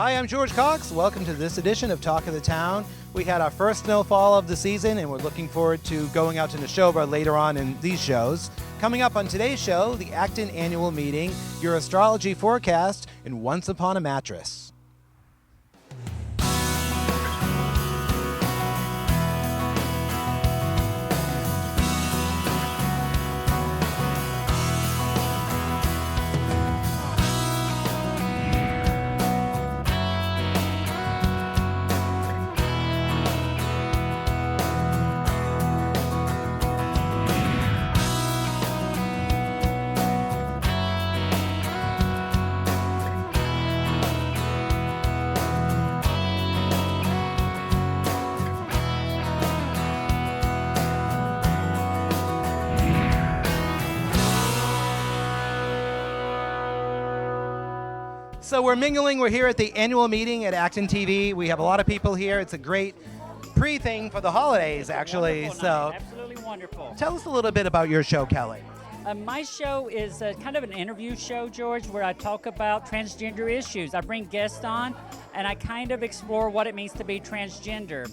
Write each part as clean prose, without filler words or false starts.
Hi, I'm George Cox. Welcome to this edition of Talk of the Town. We had our first snowfall of the season, and we're looking forward to going out to Neshoba later on in these shows. Coming up on today's show, the Acton annual meeting, your astrology forecast, and Once Upon a Mattress. So we're mingling. We're here at the annual meeting at ActonTV. We have a lot of people here. It's a great pre-thing for the holidays, actually. So absolutely wonderful. Tell us a little bit about your show, Kelly. My show is kind of an interview show, George, where I talk about transgender issues. I bring guests on, and I kind of explore what it means to be transgender.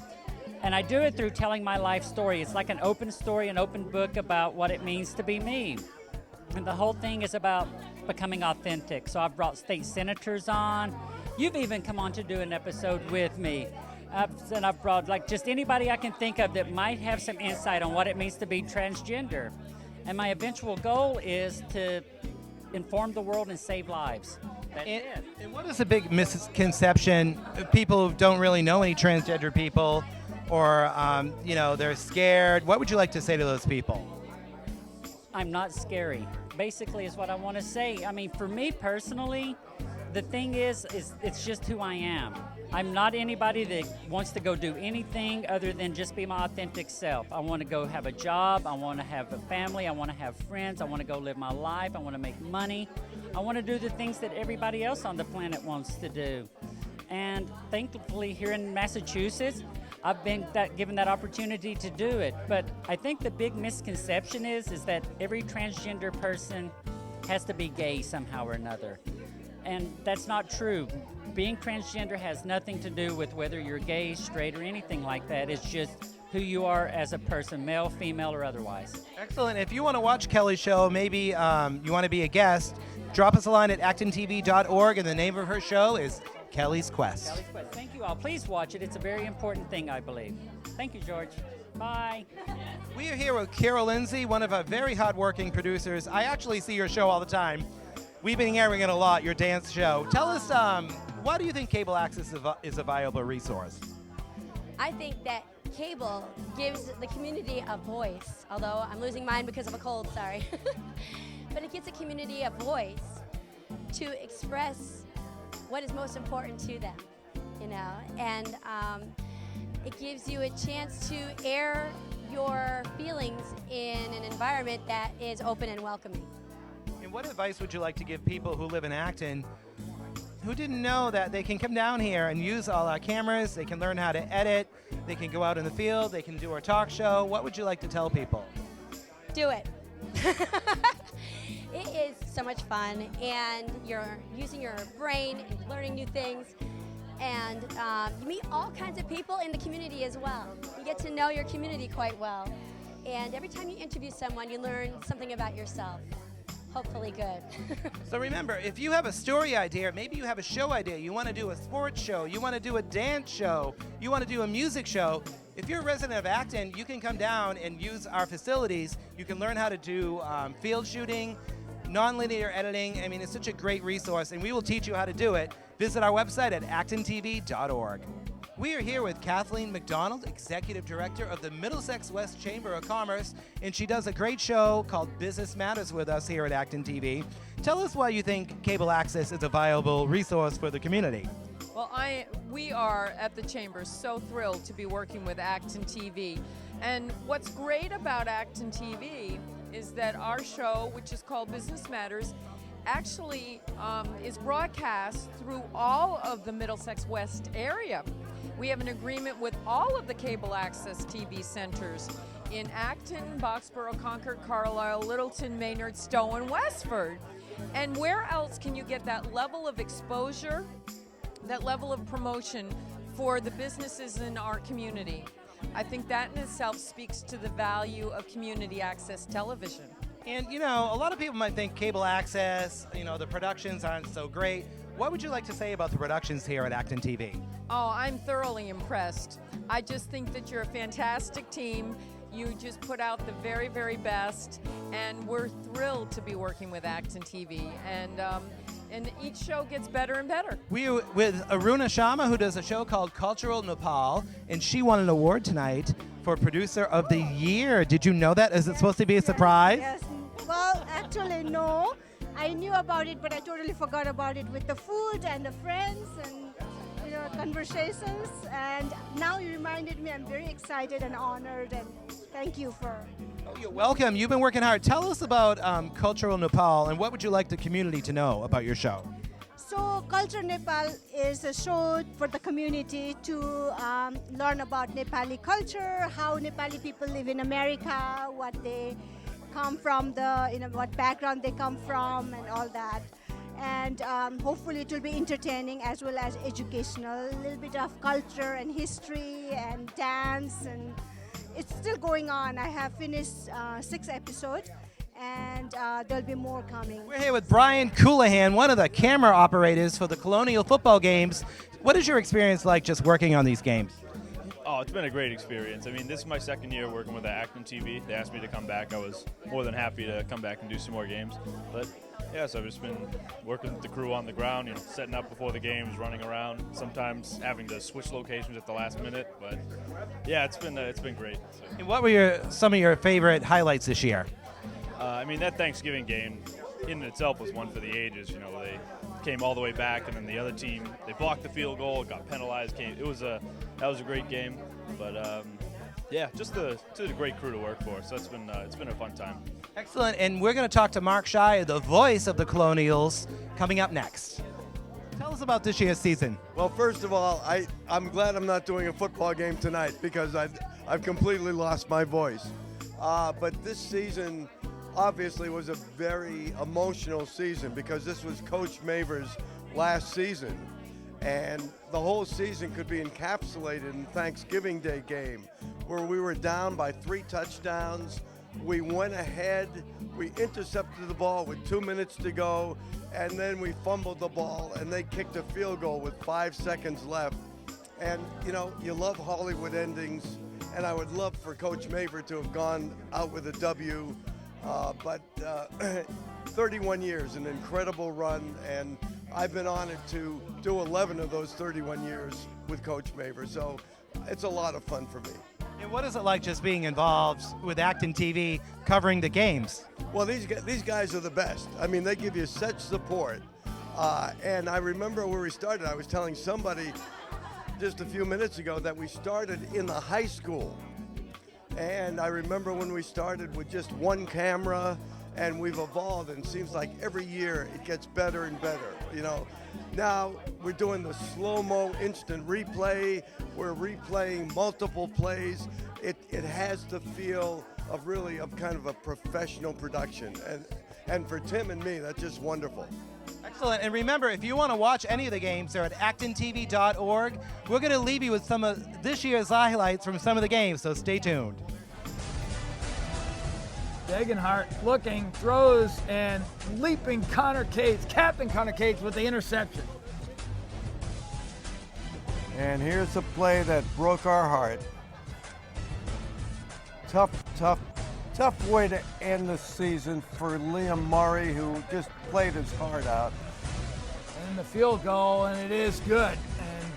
And I do it through telling my life story. It's like an open story, an open book about what it means to be me. And the whole thing is about becoming authentic. So I've brought state senators on. You've even come on to do an episode with me. And I've brought like just anybody I can think of that might have some insight on what it means to be transgender. And my eventual goal is to inform the world and save lives. That's it. And what is the big misconception? People who don't really know any transgender people, or they're scared. What would you like to say to those people? I'm not scary, basically, is what I want to say. I mean, for me personally, the thing is it's just who I am. I'm not anybody that wants to go do anything other than just be my authentic self. I want to go have a job. I want to have a family. I want to have friends. I want to go live my life. I want to make money. I want to do the things that everybody else on the planet wants to do. And thankfully, here in Massachusetts, I've been given that opportunity to do it. But I think the big misconception is that every transgender person has to be gay somehow or another. And that's not true. Being transgender has nothing to do with whether you're gay, straight, or anything like that. It's just who you are as a person, male, female, or otherwise. Excellent. If you want to watch Kelly's show, maybe you want to be a guest, drop us a line at ActonTV.org, and the name of her show is Kelly's Quest. Kelly's Quest. Thank you all. Please watch it. It's a very important thing, I believe. Thank you, George. Bye. We are here with Carol Lindsay, one of our very hardworking producers. I actually see your show all the time. We've been airing it a lot, your dance show. Tell us, why do you think cable access is a viable resource? I think that cable gives the community a voice, although I'm losing mine because of a cold, sorry. But it gives the community a voice to express what is most important to them, and it gives you a chance to air your feelings in an environment that is open and welcoming. And what advice would you like to give people who live in Acton who didn't know that they can come down here and use all our cameras, they can learn how to edit, they can go out in the field, they can do our talk show? What would you like to tell people? Do it. It is so much fun, and you're using your brain and learning new things, and you meet all kinds of people in the community as well. You get to know your community quite well, and every time you interview someone, you learn something about yourself. Hopefully good. So remember, if you have a story idea, maybe you have a show idea, you want to do a sports show, you want to do a dance show, you want to do a music show, if you're a resident of Acton, you can come down and use our facilities. You can learn how to do field shooting, non-linear editing. I mean, it's such a great resource, and we will teach you how to do it. Visit our website at ActonTV.org. We are here with Kathleen McDonald, Executive Director of the Middlesex West Chamber of Commerce, and she does a great show called Business Matters with us here at ActonTV. Tell us why you think cable access is a viable resource for the community. Well, we are at the Chamber so thrilled to be working with ActonTV. And what's great about ActonTV is that our show, which is called Business Matters, actually is broadcast through all of the Middlesex West area. We have an agreement with all of the cable access TV centers in Acton, Boxborough, Concord, Carlisle, Littleton, Maynard, Stowe, and Westford. And where else can you get that level of exposure that level of promotion for the businesses in our community. I think that in itself speaks to the value of community access television. And you know, a lot of people might think cable access, you know, the productions aren't so great. What would you like to say about the productions here at Acton TV? Oh, I'm thoroughly impressed. I just think that you're a fantastic team. You just put out the very, very best, and we're thrilled to be working with Acton TV. And each show gets better and better. We're with Aruna Sharma, who does a show called Cultural Nepal, and she won an award tonight for Producer of the Year. Did you know that? Is it supposed to be a surprise? Yes. Well, actually, no. I knew about it, but I totally forgot about it with the food and the friends and conversations. And now you reminded me. I'm very excited and honored, and thank you for. Oh, you're welcome. You've been working hard. Tell us about Cultural Nepal, and what would you like the community to know about your show? So, Culture Nepal is a show for the community to learn about Nepali culture, how Nepali people live in America, what they come from, what background they come from, and all that. And hopefully it will be entertaining as well as educational, a little bit of culture and history and dance, and it's still going on. I have finished 6 episodes, and there'll be more coming. We're here with Brian Coulahan, one of the camera operators for the Colonial football games. What is your experience like just working on these games? Oh, it's been a great experience. I mean, this is my second year working with ActonTV. They asked me to come back. I was more than happy to come back and do some more games. But yeah, so I've just been working with the crew on the ground, setting up before the games, running around, sometimes having to switch locations at the last minute. But yeah, it's been great. So. And what were some of your favorite highlights this year? I mean, that Thanksgiving game in itself was one for the ages. They came all the way back, and then the other team, they blocked the field goal, got penalized. That was a great game. But yeah, just a great crew to work for. So it's been a fun time. Excellent. And we're going to talk to Mark Shire, the voice of the Colonials, coming up next. Tell us about this year's season. Well, first of all, I'm glad I'm not doing a football game tonight because I've completely lost my voice. But this season obviously was a very emotional season because this was Coach Maver's last season. And the whole season could be encapsulated in Thanksgiving Day game where we were down by 3 touchdowns. We went ahead, we intercepted the ball with 2 minutes to go, and then we fumbled the ball and they kicked a field goal with 5 seconds left. And you love Hollywood endings, and I would love for Coach Maver to have gone out with a W. But 31 years, an incredible run, and I've been honored to do 11 of those 31 years with Coach Maver, so it's a lot of fun for me. And what is it like just being involved with Acton TV covering the games? Well, these guys are the best. I mean, they give you such support. And I remember where we started. I was telling somebody just a few minutes ago that we started in the high school. And I remember when we started with just one camera, and we've evolved, and it seems like every year it gets better and better. Now we're doing the slow-mo instant replay. We're replaying multiple plays. It has the feel of kind of a professional production. And for Tim and me, that's just wonderful. Excellent. And remember, if you want to watch any of the games, they're at actontv.org. We're going to leave you with some of this year's highlights from some of the games, so stay tuned. Degenhart looking, throws, and leaping Captain Connor Cates with the interception. And here's a play that broke our heart. Tough way to end the season for Liam Murray, who just played his heart out. And the field goal, and it is good. And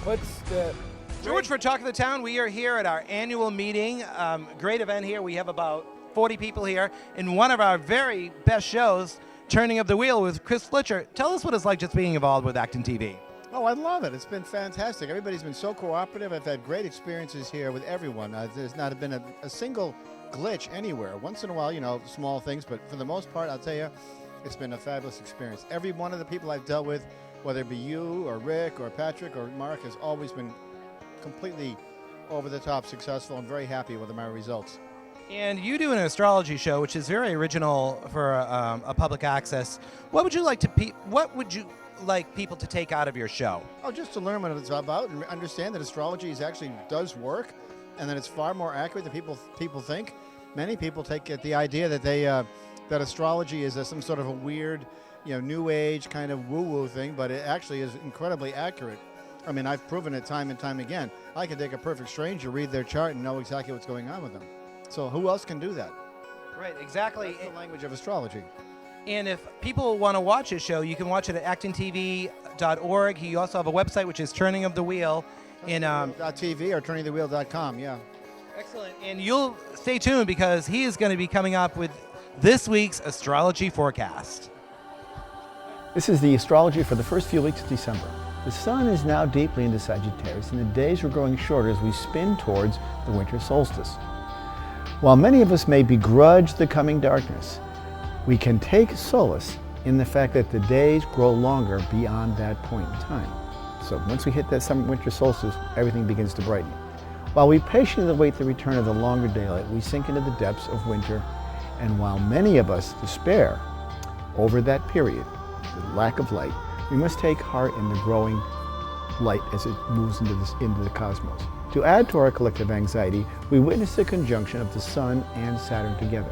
puts the... George, for Talk of the Town, we are here at our annual meeting. Great event here. We have about 40 people here in one of our very best shows, Turning of the Wheel with Chris Flisher. Tell us what it's like just being involved with Acton TV. Oh, I love it. It's been fantastic. Everybody's been so cooperative. I've had great experiences here with everyone. There's not been a single glitch anywhere. Once in a while, small things, but for the most part, I'll tell you, it's been a fabulous experience. Every one of the people I've dealt with, whether it be you or Rick or Patrick or Mark, has always been completely over the top successful and very happy with my results. And you do an astrology show, which is very original for a public access. What would you like people to take out of your show? Oh, just to learn what it's about and understand that astrology actually does work, and that it's far more accurate than people think. Many people take it the idea that that astrology is some sort of a weird, new age kind of woo-woo thing, but it actually is incredibly accurate. I mean, I've proven it time and time again. I can take a perfect stranger, read their chart, and know exactly what's going on with them. So who else can do that? Right, exactly. That's the language of astrology. And if people want to watch his show, you can watch it at ActonTV.org. You also have a website, which is Turning of the Wheel. .tv or turningthewheel.com, yeah. Excellent. And you'll stay tuned because he is going to be coming up with this week's astrology forecast. This is the astrology for the first few weeks of December. The sun is now deeply into Sagittarius, and the days are growing shorter as we spin towards the winter solstice. While many of us may begrudge the coming darkness, we can take solace in the fact that the days grow longer beyond that point in time. So once we hit that winter solstice, everything begins to brighten. While we patiently await the return of the longer daylight, we sink into the depths of winter, and while many of us despair over that period, the lack of light, we must take heart in the growing light as it moves into the cosmos. To add to our collective anxiety, we witness the conjunction of the Sun and Saturn together.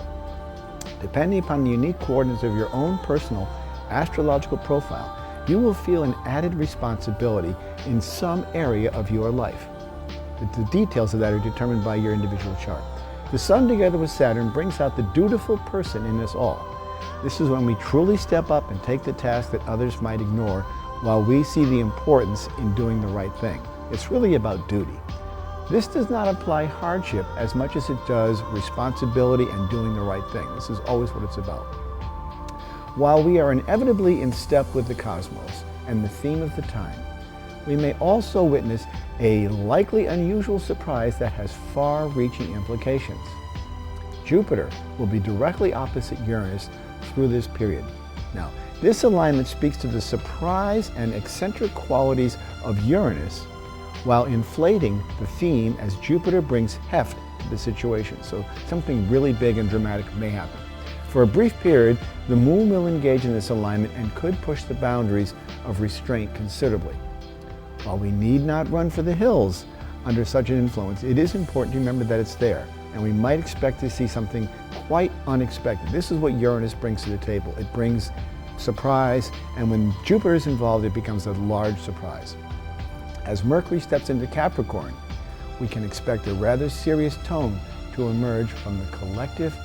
Depending upon the unique coordinates of your own personal astrological profile, you will feel an added responsibility in some area of your life. The details of that are determined by your individual chart. The Sun together with Saturn brings out the dutiful person in us all. This is when we truly step up and take the task that others might ignore, while we see the importance in doing the right thing. It's really about duty. This does not imply hardship as much as it does responsibility and doing the right thing. This is always what it's about. While we are inevitably in step with the cosmos and the theme of the time, we may also witness a likely unusual surprise that has far-reaching implications. Jupiter will be directly opposite Uranus through this period. Now, this alignment speaks to the surprise and eccentric qualities of Uranus while inflating the theme as Jupiter brings heft to the situation. So something really big and dramatic may happen. For a brief period, the moon will engage in this alignment and could push the boundaries of restraint considerably. While we need not run for the hills under such an influence, it is important to remember that it's there, and we might expect to see something quite unexpected. This is what Uranus brings to the table. It brings surprise, and when Jupiter is involved, it becomes a large surprise. As Mercury steps into Capricorn, we can expect a rather serious tone to emerge from the collective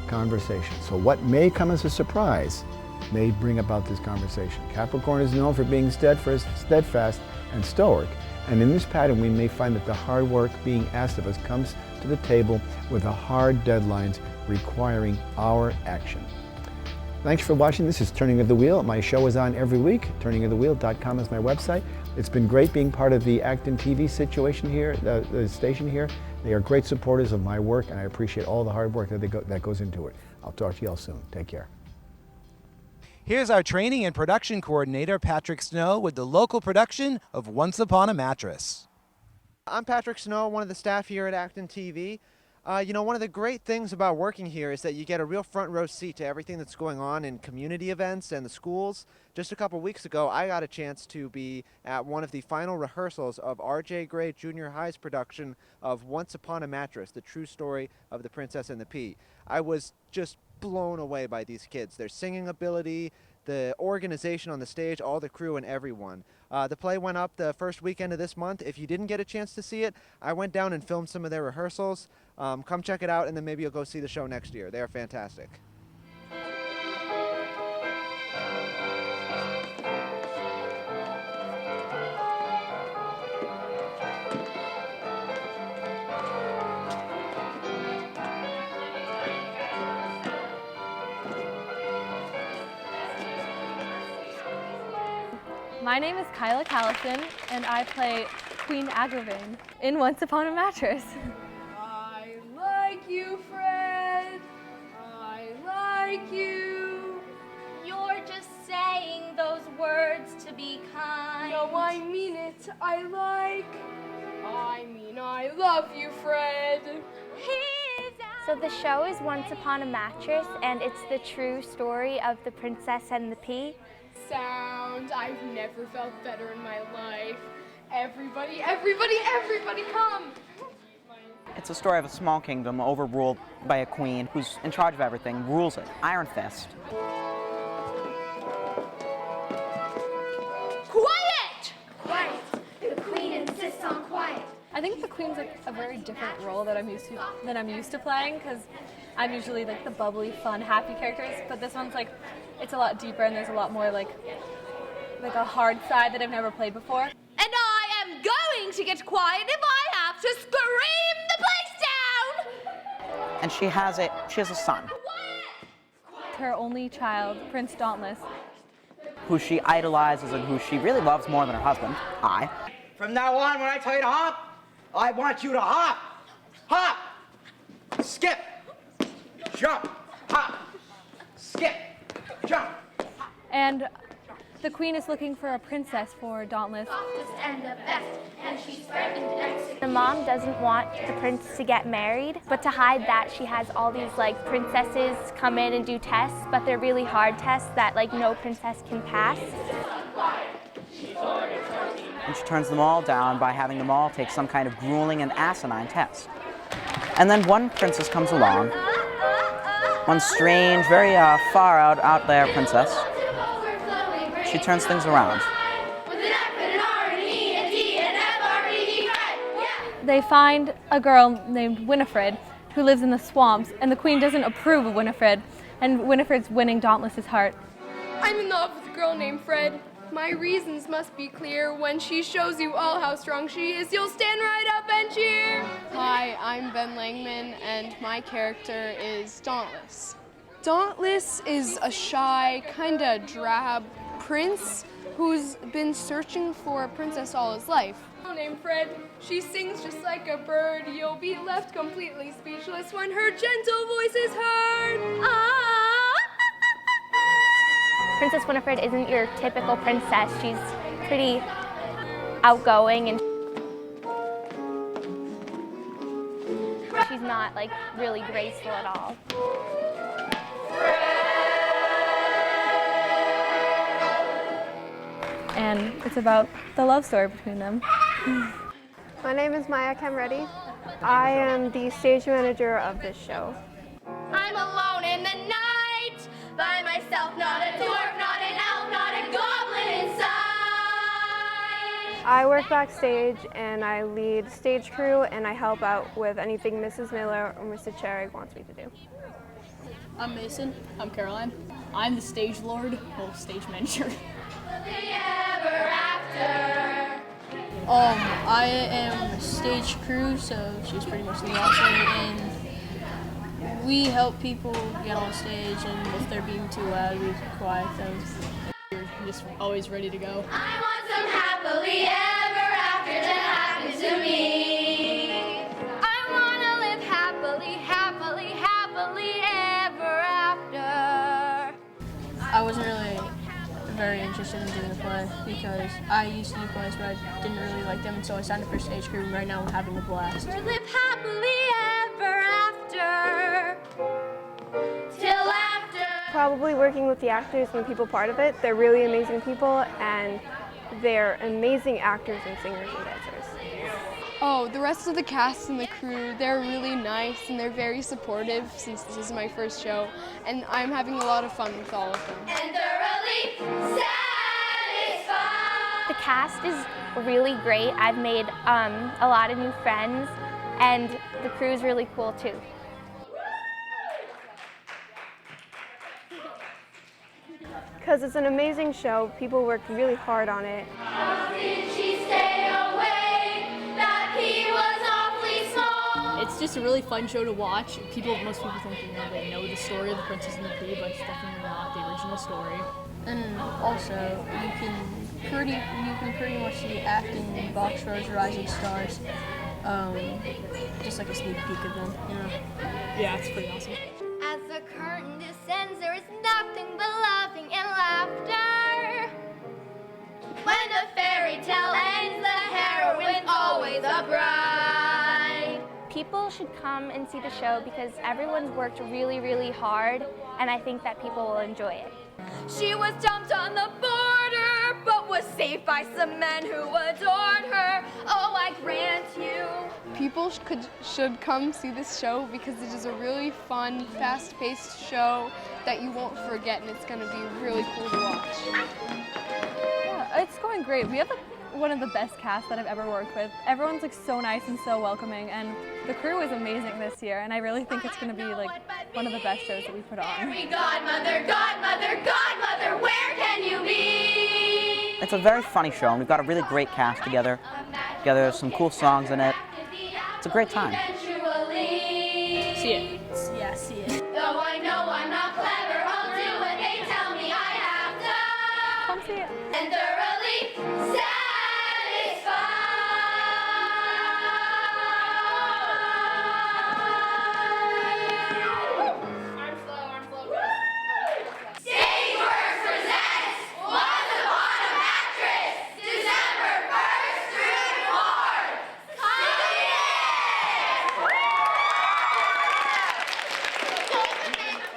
conversation. So what may come as a surprise may bring about this conversation. Capricorn is known for being steadfast and stoic, and in this pattern we may find that the hard work being asked of us comes to the table with a hard deadlines requiring our action. Thanks for watching. This is Turning of the Wheel. My show is on every week. TurningofTheWheel.com is my website. It's been great being part of the ActonTV situation here, the station here. They are great supporters of my work, and I appreciate all the hard work that goes into it. I'll talk to you all soon. Take care. Here's our training and production coordinator, Patrick Snow, with the local production of Once Upon a Mattress. I'm Patrick Snow, one of the staff here at ActonTV. One of the great things about working here is that you get a real front row seat to everything that's going on in community events and the schools. Just a couple weeks ago, I got a chance to be at one of the final rehearsals of R.J. Gray Junior High's production of Once Upon a Mattress, the true story of the Princess and the Pea. I was just blown away by these kids, their singing ability, the organization on the stage, all the crew and everyone. The play went up the first weekend of this month. If you didn't get a chance to see it, I went down and filmed some of their rehearsals. Come check it out, and then maybe you'll go see the show next year. They are fantastic. My name is Kyla Callison, and I play Queen Agravain in Once Upon a Mattress. I like you, Fred. I like you. You're just saying those words to be kind. No, I mean it. I mean I love you, Fred. He's So the show is Once Upon a Mattress, and it's the true story of the princess and the pea. Sound, I've never felt better in my life. Everybody, everybody, everybody come! It's a story of a small kingdom overruled by a queen who's in charge of everything, rules it. Iron Fist. Quiet! Quiet! The queen insists on quiet. I think the queen's like a very different role that I'm used to playing, because I'm usually like the bubbly, fun, happy characters, but this one's like, it's a lot deeper and there's a lot more like a hard side that I've never played before. And I am going to get quiet if I have to scream the place down! And she has a son Her only child, Prince Dauntless. who she idolizes and who she really loves more than her husband, I. From now on, when I tell you to hop, I want you to hop, hop, skip, jump, hop, skip, jump. And the queen is looking for a princess for Dauntless. And the best, and she's the mom doesn't want the prince to get married, but to hide that, she has all these like princesses come in and do tests, but they're really hard tests that like no princess can pass. And she turns them all down by having them all take some kind of grueling and asinine test. And then one princess comes along, one strange, very far out there princess. She turns things around. They find a girl named Winifred who lives in the swamps, and the queen doesn't approve of Winifred, and Winifred's winning Dauntless's heart. I'm in love with a girl named Fred. My reasons must be clear. When she shows you all how strong she is, you'll stand right up and cheer. Hi, I'm Ben Langman, and my character is Dauntless. Dauntless is a shy, kinda drab prince who's been searching for a princess all his life. Named Fred, she sings just like a bird. You'll be left completely speechless when her gentle voice is heard. Princess Winifred isn't your typical princess. She's pretty outgoing and she's not like really graceful at all. And it's about the love story between them. My name is Maya Camretti. I am the stage manager of this show. I'm alone in the night, by myself, not a dwarf, not an elf, not a goblin inside. I work backstage and I lead stage crew and I help out with anything Mrs. Miller or Mr. Cherry wants me to do. I'm Mason. I'm Caroline. I'm the stage lord, well, stage manager. I am stage crew, so she's pretty much the boss, and we help people get on stage, and if they're being too loud, we quiet them. We're just always ready to go. I want some happily ever after to happen to me. I want to live happily, happily, happily ever after. I wasn't really very interested in doing the play because I used to do plays, but I didn't really like them, and so I signed up for stage crew, and right now I'm having a blast. Live happily ever after, till after. Probably working with the actors and the people part of it. They're really amazing people and they're amazing actors and singers and dancers. Oh, the rest of the cast and the crew, they're really nice and they're very supportive since this is my first show, and I'm having a lot of fun with all of them. And thoroughly satisfied. The cast is really great. I've made a lot of new friends, and the crew is really cool too. Because it's an amazing show, people work really hard on it. How did she stay away? That he was awfully small. It's just a really fun show to watch. Most people think they know the story of the Princess and the Pea, but it's definitely not the original story. And also, you can pretty much see Acton box rows Rising Stars, just like a sneak peek of them, you know? Yeah, it's pretty awesome. As the curtain descends, there is nothing but laughing and laughter. When the fairy tale ends, the heroine's always a bride. people should come and see the show because everyone's worked really, really hard, and I think that people will enjoy it. She was dumped on the border, but was saved by some men who adored her. Oh, I grant you. People should come see this show because it is a really fun, fast-paced show that you won't forget, and it's going to be really cool to watch. Yeah, it's going great. We have one of the best casts that I've ever worked with. Everyone's like so nice and so welcoming, and the crew is amazing this year, and I really think it's going to be like one of the best shows that we put on. Mary, Godmother, Godmother, Godmother, where can you be? It's a very funny show, and we've got a really great cast together. Some cool songs in it. It's a great time. See it. Yeah, see it. Though I know I'm not clever, I'll do what they tell me I have to. Come see it. And thoroughly satisfied. Stageworks presents Once Upon a Mattress, December 1st through 4th.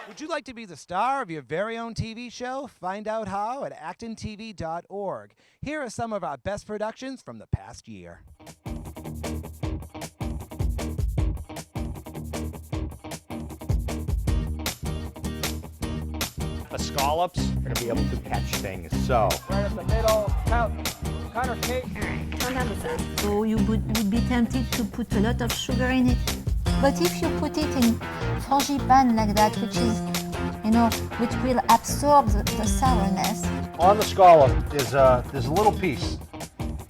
Would you like to be the star of your very own TV show? Find out how at ActonTV.org. Here are some of our best productions from the past year. The scallops are going to be able to catch things. So, Right at the middle, Connor cake. Calm down, Lisa. So you would be tempted to put a lot of sugar in it. But if you put it in frangipane like that, which is, which will absorb the sourness. on the scallop is there's a little piece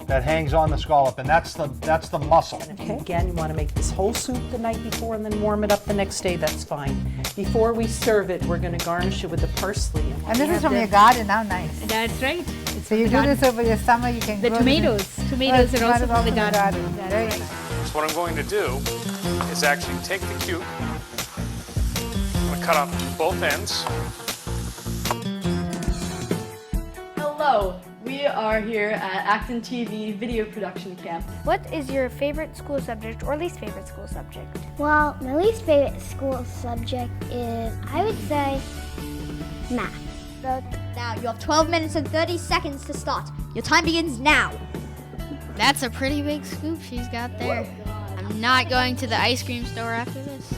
that hangs on the scallop, and that's the muscle. Okay. Again, you want to make this whole soup the night before and then warm it up the next day, that's fine. Before we serve it, we're going to garnish it with the parsley. And this is from your garden, how nice. That's right. So you do this over the summer, you can The grow tomatoes. Tomatoes are also from the garden. Very nice. So what I'm going to do is actually take the cube, I'm going to cut off both ends. Hello, we are here at ActonTV Video Production Camp. What is your favorite school subject or least favorite school subject? Well, my least favorite school subject is, I would say, math. Now, you have 12 minutes and 30 seconds to start. Your time begins now. That's a pretty big scoop she's got there. I'm not going to the ice cream store after this.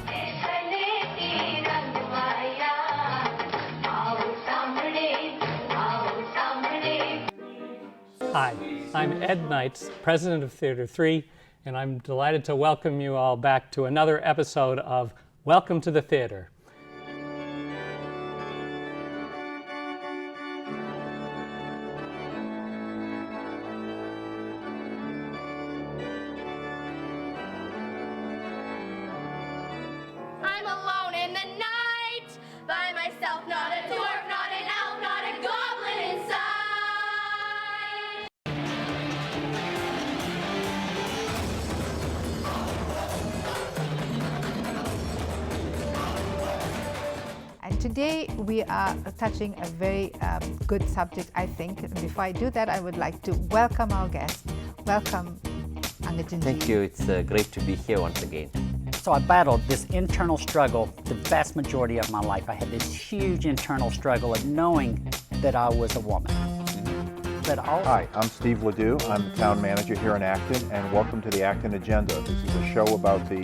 Hi, I'm Ed Knights, president of Theater 3, and I'm delighted to welcome you all back to another episode of Welcome to the Theater. I'm alone in the night, by myself, not a dwarf, not an elf, not a goblin inside. And today we are touching a very good subject, I think. Before I do that, I would like to welcome our guest. Welcome, Acton. Thank you. It's great to be here once again. So I battled this internal struggle the vast majority of my life. I had this huge internal struggle of knowing that I was a woman. But also, Hi, I'm Steve Ledoux. I'm the town manager here in Acton, and welcome to the Acton Agenda. This is a show about the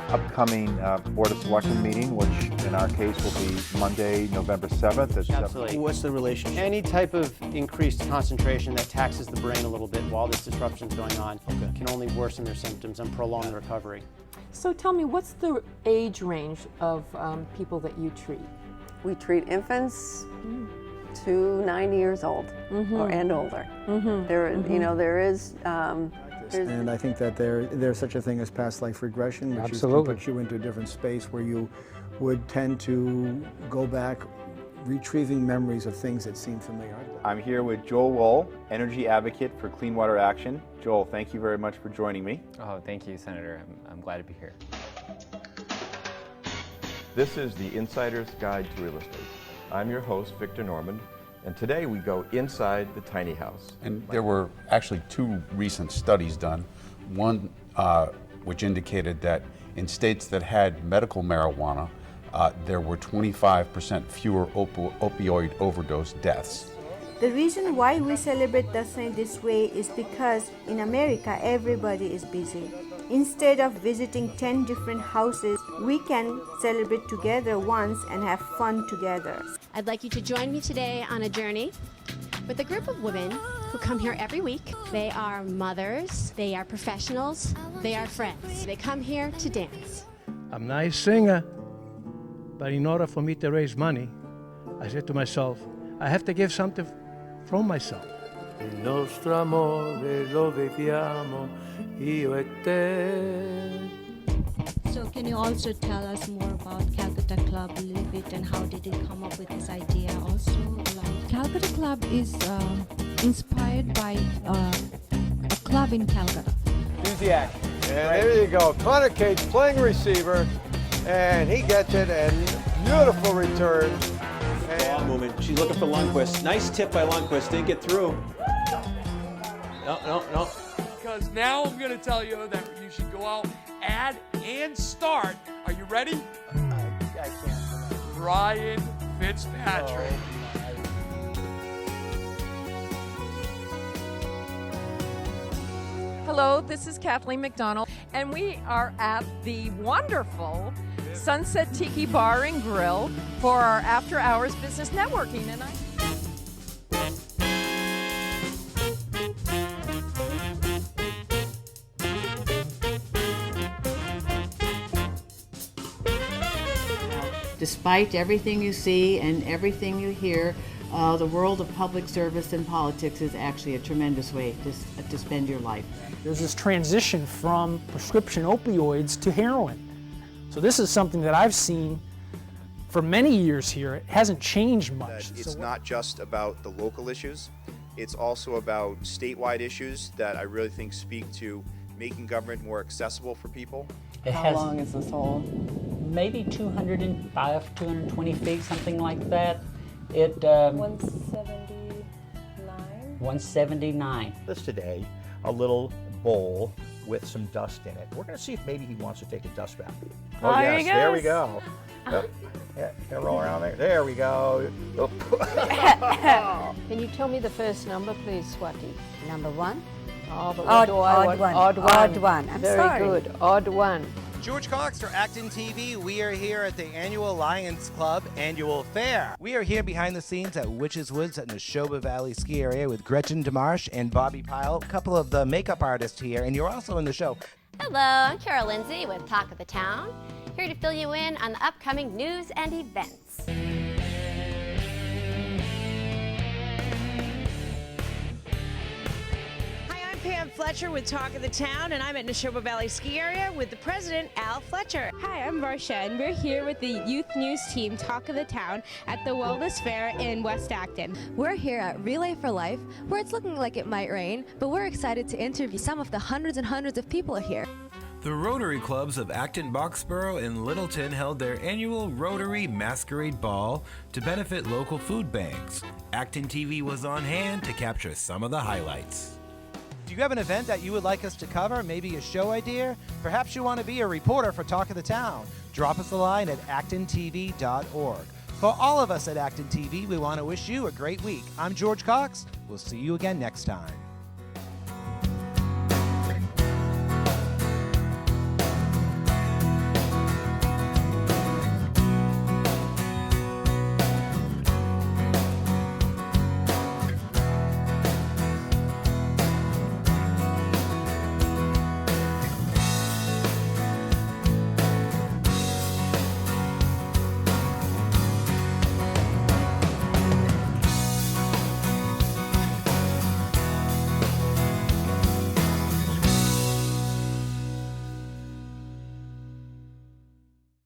upcoming Board of Selectmen meeting, which in our case will be Monday, November 7th. Absolutely. What's the relationship? Any type of increased concentration that taxes the brain a little bit while this disruption is going on can only worsen their symptoms and prolong the recovery. So tell me, what's the age range of people that you treat? We treat infants to 90 years old and older. There is. And I think that there's such a thing as past life regression, which is to put you into a different space where you would tend to go back, retrieving memories of things that seem familiar. I'm here with Joel Wohl, energy advocate for Clean Water Action. Joel, thank you very much for joining me. Oh, thank you, Senator. I'm glad to be here. This is the Insider's Guide to Real Estate. I'm your host, Victor Normand, and today we go inside the tiny house. And there were actually two recent studies done. One which indicated that In states that had medical marijuana, there were 25% fewer opioid overdose deaths. The reason why we celebrate the Saint this way is because in America everybody is busy. Instead of visiting 10 different houses, we can celebrate together once and have fun together. I'd like you to join me today on a journey with a group of women who come here every week. They are mothers, they are professionals, they are friends. They come here to dance. I'm a nice singer, but in order for me to raise money, I said to myself, I have to give something from myself. Il nostro amore lo viviamo io e te. So can you also tell us more about Calcutta Club, a little bit, and how did it come up with this idea also? Calcutta Club is inspired by a club in Calcutta. Use the act. And there you go. Connor Cage playing receiver, and he gets it, and beautiful return. Ball movement. She's looking for Lundquist. Nice tip by Lundquist. Didn't get through. No. Because now I'm going to tell you that you should go out, add, and start. Are you ready? I can't. Ryan Fitzpatrick. Hello, this is Kathleen McDonald, and we are at the wonderful Sunset Tiki Bar and Grill for our after-hours business networking. And Despite everything you see and everything you hear, the world of public service and politics is actually a tremendous way to spend your life. There's this transition from prescription opioids to heroin. So this is something that I've seen for many years here. It hasn't changed much. It's not just about the local issues. It's also about statewide issues that I really think speak to making government more accessible for people. How long is this hole? Maybe 205, 220 feet, something like that. It 179. 179. This today, a little bowl with some dust in it. We're going to see if maybe he wants to take a dust bath. Oh yes, there we go. Yeah, roll around there. There we go. Can you tell me the first number, please, Swati? Number 1. Oh, but Odd one. Odd one. I'm Very sorry. good. Odd one. George Cox for Acton TV. We are here at the annual Lions Club annual fair. We are here behind the scenes at Witches Woods at Neshoba Valley Ski Area with Gretchen DeMarche and Bobby Pyle, a couple of the makeup artists here, and you're also in the show. Hello, I'm Carol Lindsay with Talk of the Town, here to fill you in on the upcoming news and events. I'm Fletcher with Talk of the Town, and I'm at Neshoba Valley Ski Area with the president, Al Fletcher. Hi, I'm Varsha, and we're here with the Youth News Team, Talk of the Town, at the Wellness Fair in West Acton. We're here at Relay for Life, where it's looking like it might rain, but we're excited to interview some of the hundreds and hundreds of people here. The Rotary Clubs of Acton, Boxborough, and Littleton held their annual Rotary Masquerade Ball to benefit local food banks. Acton TV was on hand to capture some of the highlights. Do you have an event that you would like us to cover? Maybe a show idea? Perhaps you want to be a reporter for Talk of the Town. Drop us a line at ActonTV.org. For all of us at Acton TV, we want to wish you a great week. I'm George Cox. We'll see you again next time.